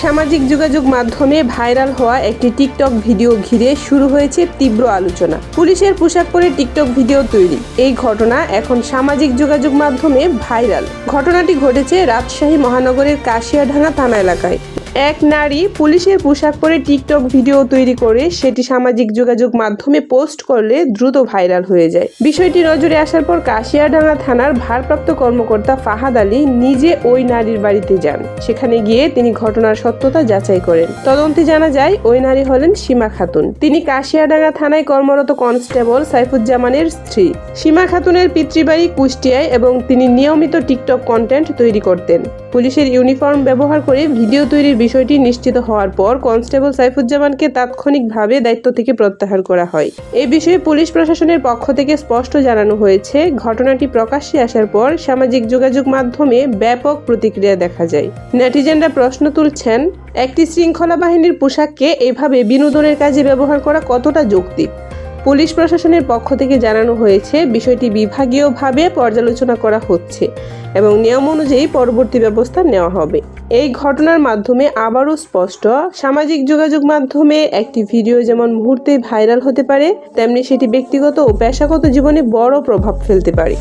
সামাজিক যোগাযোগ মাধ্যমে ভাইরাল হওয়া একটি টিকটক ভিডিও ঘিরে শুরু হয়েছে তীব্র আলোচনা। পুলিশের পোশাক পরে টিকটক ভিডিও তৈরি, এই ঘটনা এখন সামাজিক যোগাযোগ মাধ্যমে ভাইরাল। ঘটনাটি ঘটেছে রাজশাহী মহানগরের কাশিয়াডাঙ্গা থানা এলাকায়। এক নারী পুলিশের পোশাক পরে টিকটক ভিডিও তৈরি করে সেটি সামাজিক যোগাযোগ মাধ্যমে পোস্ট করলে দ্রুত ভাইরাল হয়ে যায়। বিষয়টি নজরে আসার পর কাশিয়াডাঙ্গা থানার ভারপ্রাপ্ত কর্মকর্তা ফাহাদ আলী নিজে ওই নারীর বাড়িতে যান। সেখানে গিয়ে তিনি ঘটনার সত্যতা যাচাই করেন। তদন্তে জানা যায় ওই নারী হলেন সীমা খাতুন। তিনি কাশিয়াডাঙ্গা থানায় কর্মরত কনস্টেবল সাইফুজ্জামানের স্ত্রী। সীমা খাতুনের পিতৃবাড়ি কুষ্টিয়ায় এবং তিনি নিয়মিত টিকটক কন্টেন্ট তৈরি করতেন। পুলিশের ইউনিফর্ম ব্যবহার করে ভিডিও তৈরির বিষয়টি নিশ্চিত হওয়ার পর কনস্টেবল সাইফুজ্জামানকে তাৎক্ষণিকভাবে দায়িত্ব থেকে প্রত্যাহার করা হয়। এই বিষয়ে পুলিশ প্রশাসনের পক্ষ থেকে স্পষ্ট জানানো হয়েছে, ঘটনাটি প্রকাশ্যে আসার পর সামাজিক যোগাযোগ মাধ্যমে ব্যাপক প্রতিক্রিয়া দেখা যায়। নেটিজেনরা প্রশ্ন তুলছেন, একটি শৃঙ্খলা বাহিনীর পোশাককে এভাবে বিনোদনের কাজে ব্যবহার করা কতটা যৌক্তিক? পুলিশ প্রশাসনের পক্ষ থেকে জানানো হয়েছে, বিষয়টি বিভাগীয়ভাবে পর্যালোচনা করা হচ্ছে এবং নিয়ম অনুযায়ী পরবর্তী ব্যবস্থা নেওয়া হবে। এই ঘটনার মাধ্যমে আবারও স্পষ্ট, সামাজিক যোগাযোগ মাধ্যমে একটি ভিডিও যেমন মুহূর্তে ভাইরাল হতে পারে, তেমনি সেটি ব্যক্তিগত ও পেশাগত জীবনে বড় প্রভাব ফেলতে পারে।